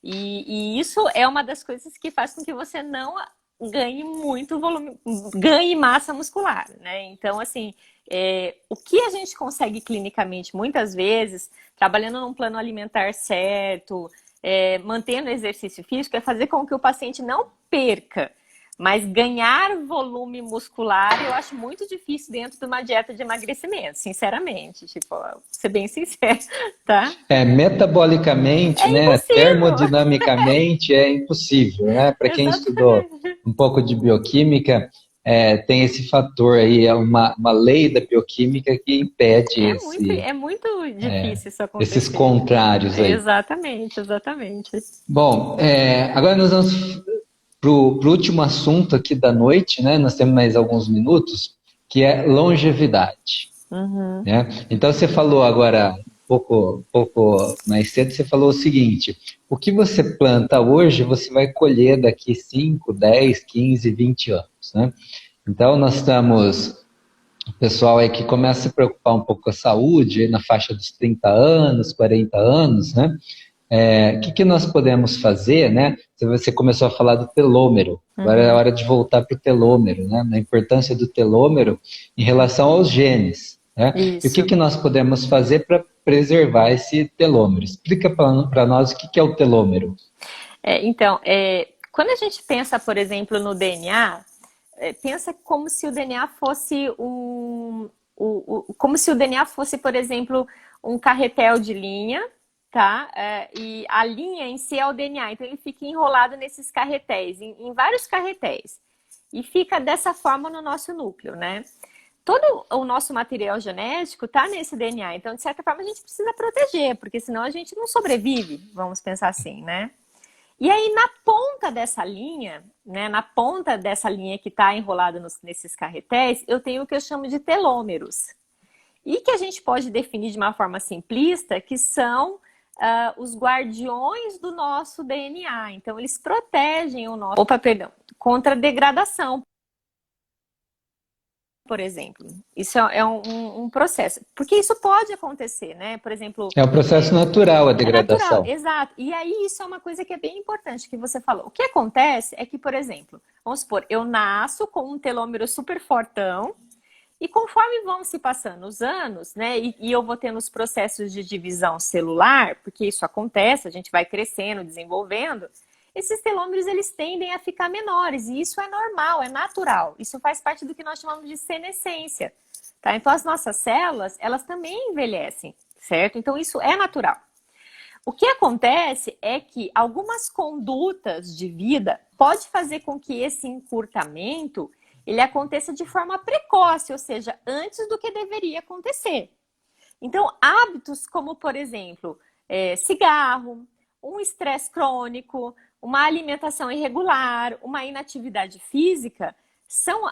E isso é uma das coisas que faz com que você não ganhe muito volume, ganhe massa muscular, né? Então, assim, o que a gente consegue clinicamente, muitas vezes, trabalhando num plano alimentar certo, mantendo exercício físico, é fazer com que o paciente não perca, mas ganhar volume muscular eu acho muito difícil dentro de uma dieta de emagrecimento, sinceramente. Tipo, vou ser bem sincera, tá? Metabolicamente, É né, impossível! termodinamicamente é impossível, né? Para quem estudou Exatamente. um pouco de bioquímica, tem esse fator aí, é uma lei da bioquímica que impede É muito difícil isso esses acontecer. contrários aí. Exatamente, exatamente. Bom, agora nós vamos para o último assunto aqui da noite, né? Nós temos mais alguns minutos, que é longevidade. Uhum. Né? Então você falou agora, pouco mais cedo, você falou o seguinte: o que você planta hoje, você vai colher daqui 5, 10, 15, 20 anos. Né? Então nós estamos, o pessoal aí que começa a se preocupar um pouco com a saúde, aí na faixa dos 30 anos, 40 anos, né? Que nós podemos fazer, né? Você começou a falar do telômero, agora é a Uhum. hora de voltar para o telômero, né? Na importância do telômero em relação aos genes, né? E o Isso. que nós podemos fazer para preservar esse telômero? Explica para nós o que é o telômero. Então, quando a gente pensa, por exemplo, no DNA, pensa como se o DNA fosse como se o DNA fosse, por exemplo, um carretel de linha, tá? E a linha em si é o DNA, então ele fica enrolado nesses carretéis, em vários carretéis. E fica dessa forma no nosso núcleo, né? Todo o nosso material genético está nesse DNA, então, de certa forma, a gente precisa proteger, porque senão a gente não sobrevive, vamos pensar assim, né? E aí, na ponta dessa linha, né, na ponta dessa linha que está enrolada nesses carretéis, eu tenho o que eu chamo de telômeros. E que a gente pode definir de uma forma simplista, que são os guardiões do nosso DNA. Então, eles protegem o nosso... Opa, perdão. Contra a degradação, por exemplo. Isso é um processo. Porque isso pode acontecer, né? Por exemplo, É um processo natural a é natural, degradação. exato. E aí isso é uma coisa que é bem importante que você falou. O que acontece é que, por exemplo, vamos supor, eu nasço com um telômero super fortão e conforme vão se passando os anos, né, e eu vou tendo os processos de divisão celular, porque isso acontece, a gente vai crescendo, desenvolvendo, esses telômeros eles tendem a ficar menores e isso é normal, é natural. Isso faz parte do que nós chamamos de senescência, tá? Então as nossas células, elas também envelhecem, certo? Então isso é natural. O que acontece é que algumas condutas de vida pode fazer com que esse encurtamento ele aconteça de forma precoce, ou seja, antes do que deveria acontecer. Então, hábitos como, por exemplo, cigarro, um estresse crônico, uma alimentação irregular, uma inatividade física, são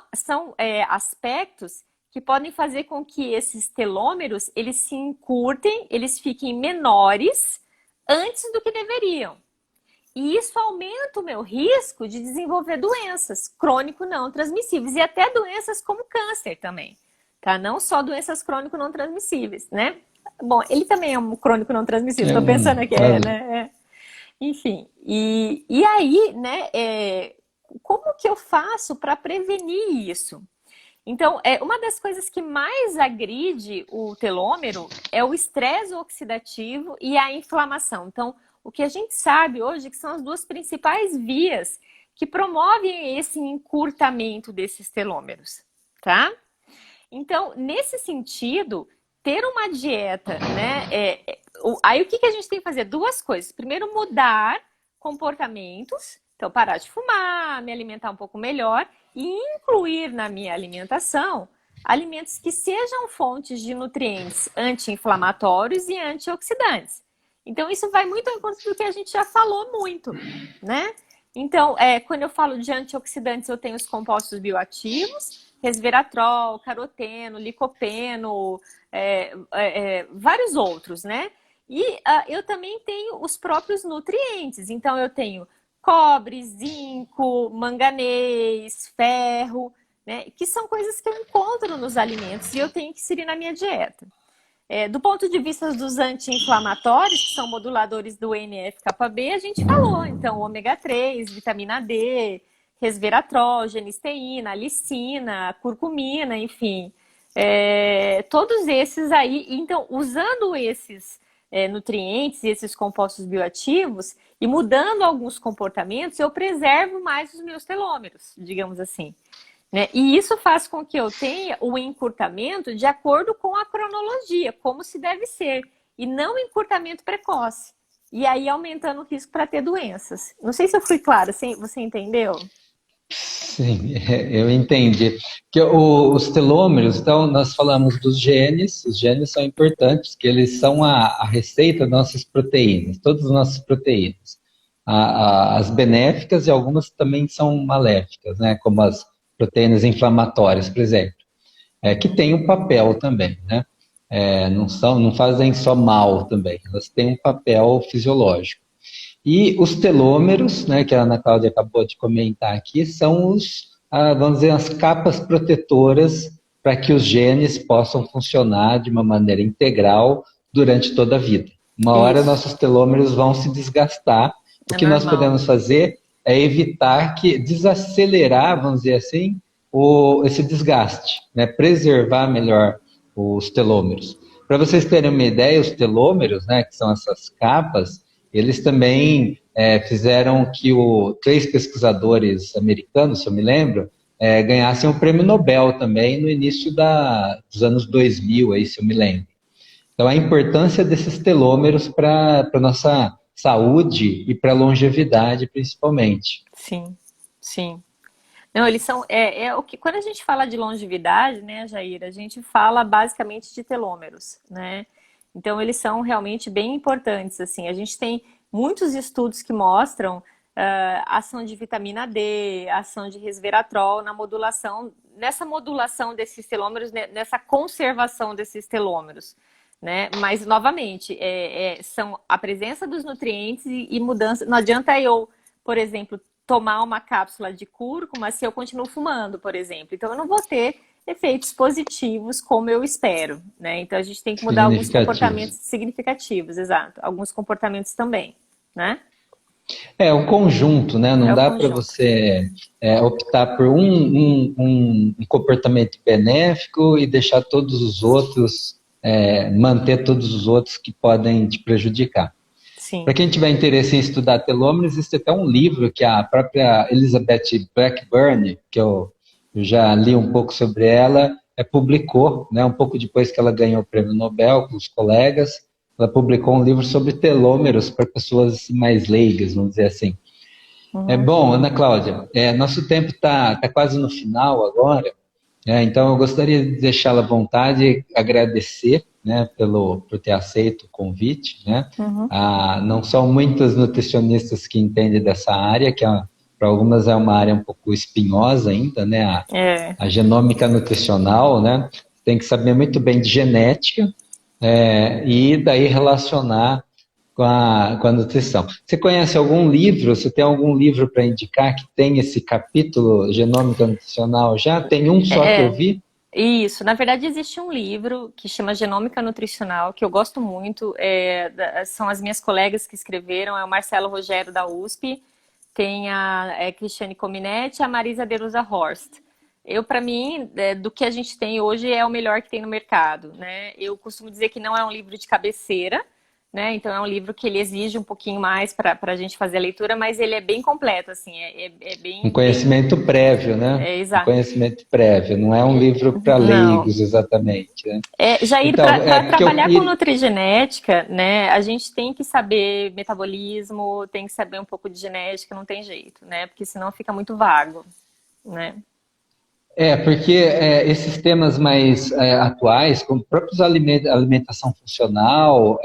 aspectos que podem fazer com que esses telômeros eles se encurtem, eles fiquem menores antes do que deveriam. E isso aumenta o meu risco de desenvolver doenças crônico não transmissíveis e até doenças como câncer também, tá? Não só doenças crônico não transmissíveis, né? Bom, ele também é um crônico não transmissível, estou pensando aqui, né? Enfim, e aí, né, como que eu faço para prevenir isso? Então, uma das coisas que mais agride o telômero é o estresse oxidativo e a inflamação. Então, o que a gente sabe hoje que são as duas principais vias que promovem esse encurtamento desses telômeros, tá? Então, nesse sentido, ter uma dieta, né? Aí o que que a gente tem que fazer? Duas coisas. Primeiro, mudar comportamentos. Então, parar de fumar, me alimentar um pouco melhor e incluir na minha alimentação alimentos que sejam fontes de nutrientes anti-inflamatórios e antioxidantes. Então, isso vai muito ao encontro do que a gente já falou muito, né? Então, quando eu falo de antioxidantes, eu tenho os compostos bioativos, resveratrol, caroteno, licopeno, vários outros, né? E eu também tenho os próprios nutrientes. Então, eu tenho cobre, zinco, manganês, ferro, né? Que são coisas que eu encontro nos alimentos e eu tenho que inserir na minha dieta. Do ponto de vista dos anti-inflamatórios, que são moduladores do NF-κB, a gente falou. Então, ômega 3, vitamina D, resveratrol, genisteína, lisina, curcumina, enfim. Todos esses aí. Então, usando esses nutrientes e esses compostos bioativos e mudando alguns comportamentos, eu preservo mais os meus telômeros, digamos assim. Né? E isso faz com que eu tenha o encurtamento de acordo com a cronologia, como se deve ser, e não encurtamento precoce. E aí aumentando o risco para ter doenças. Não sei se eu fui clara, você entendeu? Sim, eu entendi. Que os telômeros, então, nós falamos dos genes, os genes são importantes, que eles são a receita das nossas proteínas, todas as nossas proteínas. As benéficas e algumas também são maléficas, né? Como as proteínas inflamatórias, por exemplo, que têm um papel também, né? Não fazem só mal também, elas têm um papel fisiológico. E os telômeros, né, que a Ana Cláudia acabou de comentar aqui, são vamos dizer, as capas protetoras para que os genes possam funcionar de uma maneira integral durante toda a vida. Uma hora Isso. nossos telômeros vão se desgastar. O que nós podemos fazer é evitar desacelerar, vamos dizer assim, esse desgaste, né? Preservar melhor os telômeros. Para vocês terem uma ideia, os telômeros, né, que são essas capas, eles também fizeram que três pesquisadores americanos, se eu me lembro, ganhassem um prêmio Nobel também no início dos anos 2000, aí, se eu me lembro. Então, a importância desses telômeros para a nossa saúde e para a longevidade, principalmente. Sim, sim. Não, eles são. O que, quando a gente fala de longevidade, né, Jair, a gente fala basicamente de telômeros, né? Então, eles são realmente bem importantes, assim. A gente tem muitos estudos que mostram ação de vitamina D, ação de resveratrol nessa modulação desses telômeros, né, nessa conservação desses telômeros, né? Mas, novamente, são a presença dos nutrientes e mudança. Não adianta eu, por exemplo, tomar uma cápsula de cúrcuma se eu continuo fumando, por exemplo. Então, eu não vou ter efeitos positivos como eu espero, né? Então, a gente tem que mudar alguns comportamentos significativos, exato. Alguns comportamentos também, né? É um conjunto, né? Não dá para você optar por um comportamento benéfico e deixar todos os outros, manter todos os outros que podem te prejudicar. Para quem tiver interesse em estudar telômeros, existe até um livro que a própria Elizabeth Blackburn, que eu já li um pouco sobre ela, publicou, né, um pouco depois que ela ganhou o prêmio Nobel com os colegas, ela publicou um livro sobre telômeros para pessoas mais leigas, vamos dizer assim. Bom, Ana Cláudia, nosso tempo está quase no final agora, então eu gostaria de deixá-la à vontade e agradecer, né, por ter aceito o convite, né? Não são muitas nutricionistas que entendem dessa área, que para algumas é uma área um pouco espinhosa ainda, né? A genômica nutricional, né? Tem que saber muito bem de genética e daí relacionar com a nutrição. Você conhece algum livro? Você tem algum livro para indicar que tem esse capítulo genômica nutricional já? Tem um só que eu vi? Isso, na verdade existe um livro que chama Genômica Nutricional, que eu gosto muito, são as minhas colegas que escreveram, é o Marcelo Rogério da USP, tem a Cristiane Cominetti e a Marisa Derusa Horst. Para mim, do que a gente tem hoje, é o melhor que tem no mercado, né? Eu costumo dizer que não é um livro de cabeceira, né? Então é um livro que ele exige um pouquinho mais para a gente fazer a leitura, mas ele é bem completo, assim, é Um bem, conhecimento prévio, né? Um exato. conhecimento prévio, não é um livro para Não. leigos, exatamente, né? Jair, Então, é para porque eu... trabalhar com nutrigenética, né, a gente tem que saber metabolismo, tem que saber um pouco de genética, não tem jeito, né? Porque senão fica muito vago, né? Porque esses temas mais atuais, como próprios alimentação funcional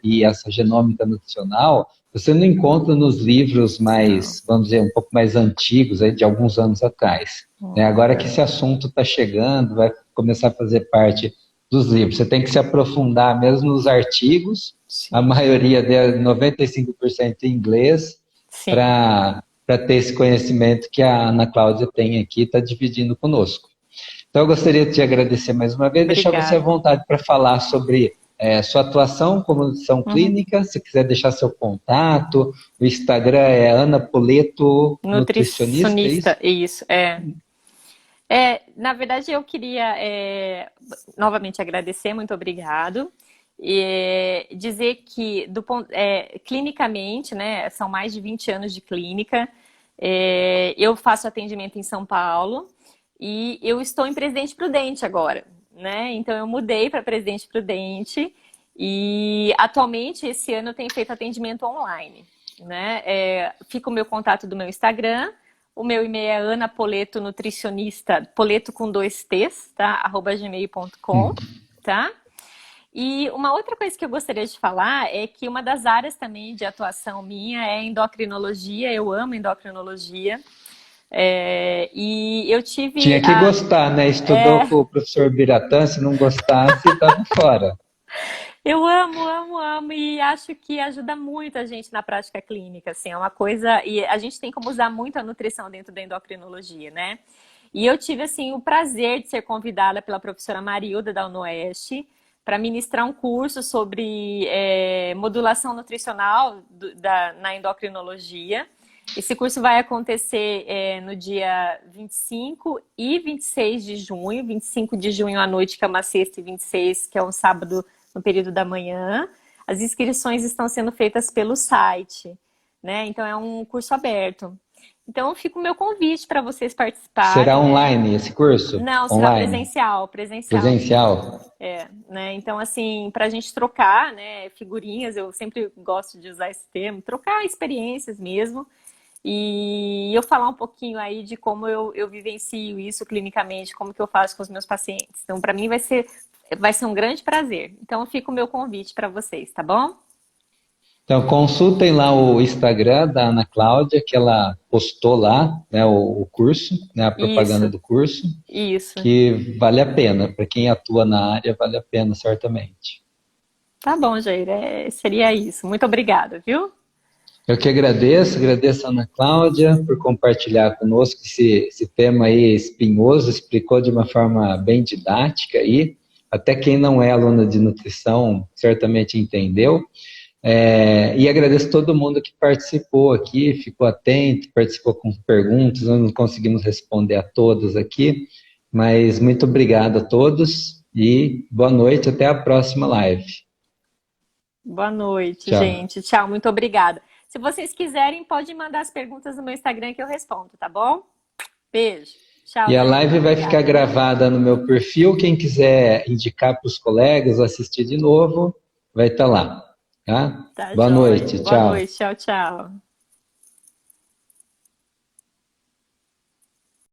e essa genômica nutricional, você não encontra nos livros Não. mais, vamos dizer, um pouco mais antigos, aí, de alguns anos atrás. Né? Agora que esse assunto está chegando, vai começar a fazer parte dos livros. Você tem que se aprofundar mesmo nos artigos, a Sim, maioria de 95% em inglês, sim. para ter esse conhecimento que a Ana Cláudia tem aqui, está dividindo conosco. Então, eu gostaria de te agradecer mais uma vez, deixar você à Obrigada. vontade para falar sobre sua atuação como nutrição Uhum. clínica, se quiser deixar seu contato, o Instagram é Ana Poleto Nutricionista, é isso? Nutricionista, isso, é. Na verdade, eu queria novamente agradecer, muito obrigado. E dizer que, clinicamente, né, são mais de 20 anos de clínica, eu faço atendimento em São Paulo e eu estou em Presidente Prudente agora, né? Então, eu mudei para Presidente Prudente e, atualmente, esse ano eu tenho feito atendimento online, né? Fica o meu contato do meu Instagram. O meu e-mail é anapoleto.nutricionista, poleto com 2 T's, tá? @gmail.com, tá? E uma outra coisa que eu gostaria de falar é que uma das áreas também de atuação minha é endocrinologia. Eu amo endocrinologia. E eu tive Tinha que gostar, né? Estudou com o professor Biratã, se não gostasse, estava fora. eu amo, amo, amo e acho que ajuda muito a gente na prática clínica, assim, é uma coisa, e a gente tem como usar muito a nutrição dentro da endocrinologia, né? E eu tive, assim, o prazer de ser convidada pela professora Marilda da UnoOeste para ministrar um curso sobre modulação nutricional na endocrinologia. Esse curso vai acontecer no dia 25 e 26 de junho, 25 de junho à noite, que é uma sexta, e 26, que é um sábado no período da manhã. As inscrições estão sendo feitas pelo site, né? Então é um curso aberto. Então fica o meu convite para vocês Será participarem, né? online esse curso? Não, será Online? presencial mesmo. Presencial? Né? Então, assim, para a gente trocar, né, figurinhas, eu sempre gosto de usar esse termo, trocar experiências mesmo, e eu falar um pouquinho aí de como eu vivencio isso clinicamente, como que eu faço com os meus pacientes. Então, para mim vai ser um grande prazer. Então, fica o meu convite para vocês, tá bom? Então, consultem lá o Instagram da Ana Cláudia, que ela postou lá, né, o curso, né, a propaganda Isso, do curso, isso. que vale a pena. Para quem atua na área, vale a pena, certamente. Tá bom, Jair, seria isso. Muito obrigada, viu? Eu que agradeço a Ana Cláudia por compartilhar conosco esse tema aí espinhoso, explicou de uma forma bem didática aí, até quem não é aluna de nutrição certamente entendeu. E agradeço todo mundo que participou aqui, ficou atento, participou com perguntas, nós não conseguimos responder a todas aqui, mas muito obrigado a todos e boa noite, até a próxima live. Boa noite, Tchau. gente. Tchau, muito obrigada. Se vocês quiserem, pode mandar as perguntas no meu Instagram que eu respondo, tá bom? Beijo. Tchau, E a Jair. live vai ficar Obrigada, viu? gravada no meu perfil, quem quiser indicar para os colegas ou assistir de novo, vai estar lá. Tá? Tá Boa joia. noite, Boa tchau. noite. Tchau, tchau.